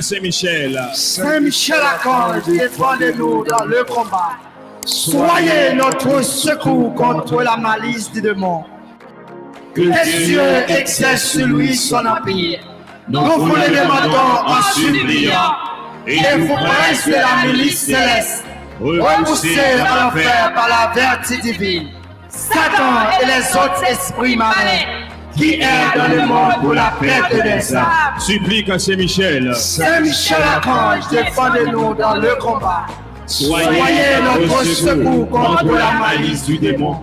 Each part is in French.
Saint-Michel. Saint-Michel Archange, défendez-nous dans le combat. Soyez notre secours contre la malice du démon. Que Dieu exerce sur lui son empire. Nous vous le demandons en suppliant. Et vous princes de la milice céleste, repoussés à l'enfer par la vertu divine, Satan et les autres esprits malins qui errent dans le monde pour la perte des âmes. Supplique à Saint-Michel. Saint-Michel Archange, défendez-nous dans le combat. Soyez notre secours contre la malice du démon.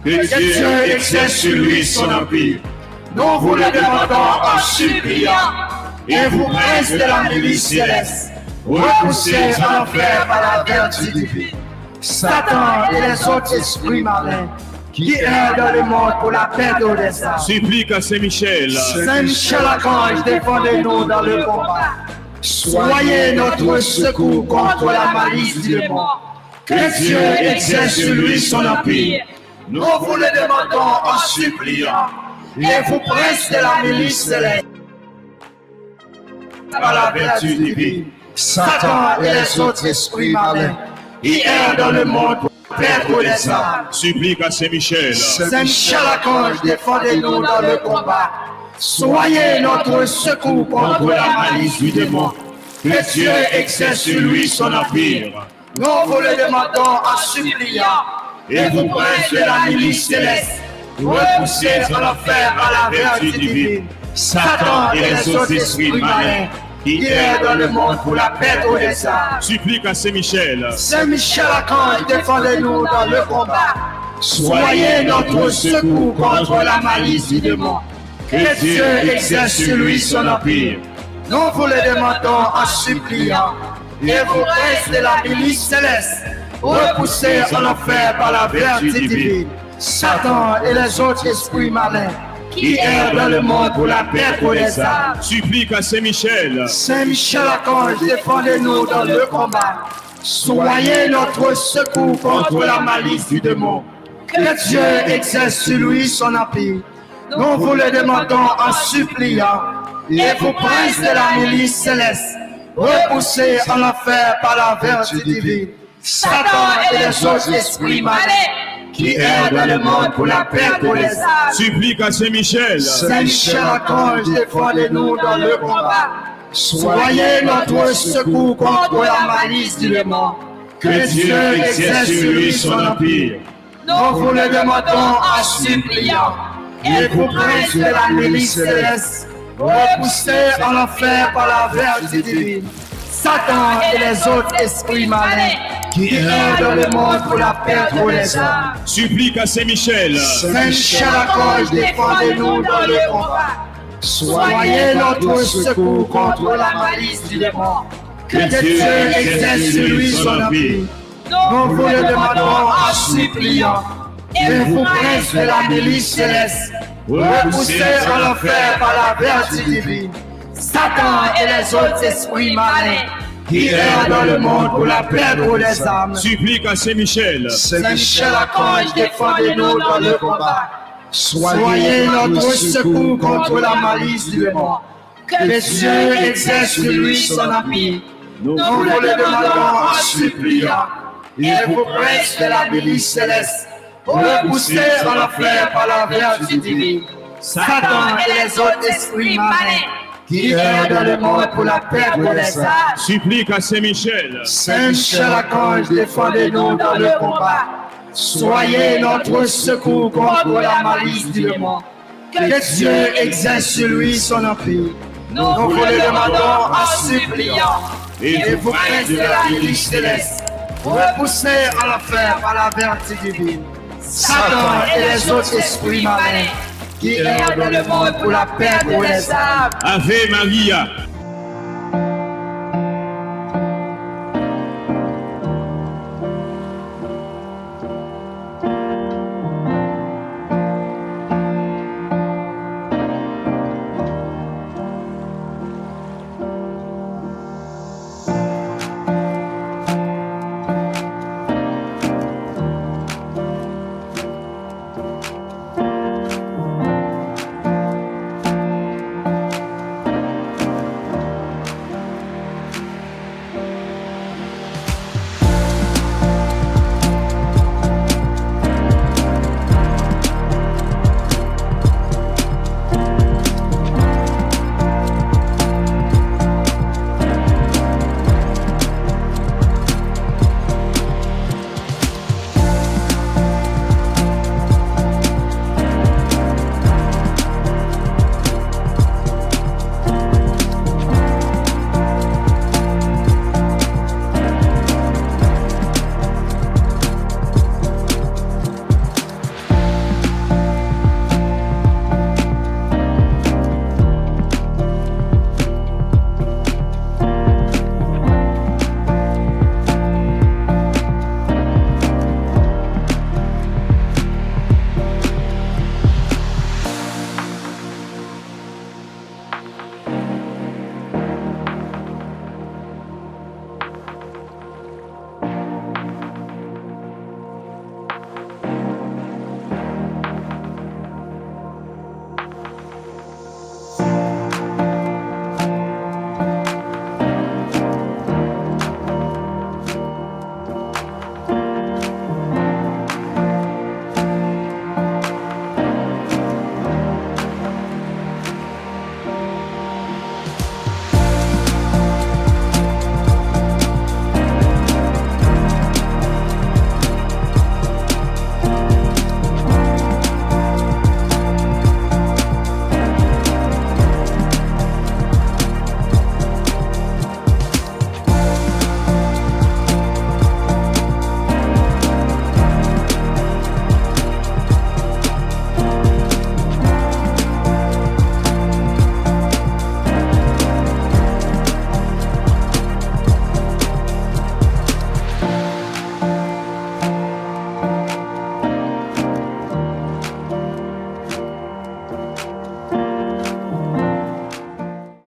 Que Dieu exerce sur lui son empire. Nous vous le demandons en suppliant. Et vous, princes de la milice céleste, repoussés à l'enfer par la vertu divine, Satan et les autres esprits malins qui errent dans le monde pour la perte des âmes. Supplique à Saint-Michel. Saint-Michel Archange, défendez-nous dans le combat. Soyez notre secours contre la malice du démon. Que Dieu exerce sur lui son empire. Nous vous le demandons en suppliant. Et vous, princes de la milice céleste, par la vertu divine, Satan et les autres esprits malins qui errent dans le monde pour perdre les âmes. Supplique à Saint-Michel. Saint-Michel Archange, défendez-nous dans le combat. Soyez notre secours contre la malice du démon. Que Dieu exerce sur lui son empire. Nous vous le demandons en suppliant. Et vous, princes de la milice céleste, repoussés à l'enfer par la vertu divine, Satan et les autres esprits malins qui errent dans le monde pour la perte des âmes. Supplique à Saint-Michel. Saint-Michel Archange, défendez-nous dans le combat. Soyez notre secours contre la malice du démon. Que Dieu exerce sur lui son empire. Nous vous le demandons en suppliant. Et vous, princes de la milice céleste, repoussés en enfer par la vertu divine, Satan et les autres esprits malins qui errent dans le monde pour la perte des âmes. Supplique à Saint-Michel. Saint-Michel Archange, défendez-nous dans le combat. Soyez notre secours contre la malice du démon. Que Dieu exerce sur lui son empire. Nous vous le demandons en suppliant. Et vous, princes de la milice céleste, repoussés en enfer par la vertu divine, Satan et les autres esprits malins qui errent dans le monde pour la perte des âmes. Supplique à Saint-Michel. Saint-Michel Archange, défendez-nous dans le combat. Soyez notre secours contre la malice du démon. Que Dieu exerce sur lui son empire. Nous vous le demandons en suppliant. Et vous, princes de la milice céleste, repoussés en enfer par la vertu divine, Satan et les autres esprits malins qui errent dans le monde pour la perte des âmes. Supplique à Saint-Michel. Saint-Michel Archange, défendez-nous dans le combat. Soyez notre secours contre la malice du démon. Que Dieu exerce sur lui son empire. Nous vous le demandons en suppliant. Et vous, prince de la milice céleste, repoussez en l'enfer par la vertu divine Satan et les autres esprits malins qui errent dans le monde pour la perdre des âmes. Supplique à Saint-Michel. Saint-Michel Archange, défendez-nous dans le combat. Soyez notre secours contre la malice du démon. Que Dieu exerce sur lui son empire. Nous vous le demandons en suppliant. Et vous, prince de la milice céleste, repoussez en l'enfer par la vertu divine Satan et les autres esprits malins qui errent dans le monde pour la perte des âmes. Supplique à Saint-Michel. Saint-Michel Archange, défendez-nous dans le combat. Soyez notre secours contre la malice du démon. Que Dieu exerce sur lui son empire. Nous vous le demandons en suppliant. Et vous, prince de la milice céleste, repoussez en l'enfer par la vertu divine Satan et les autres esprits malins qui errent dans le monde pour la perte des âmes. Ave Maria,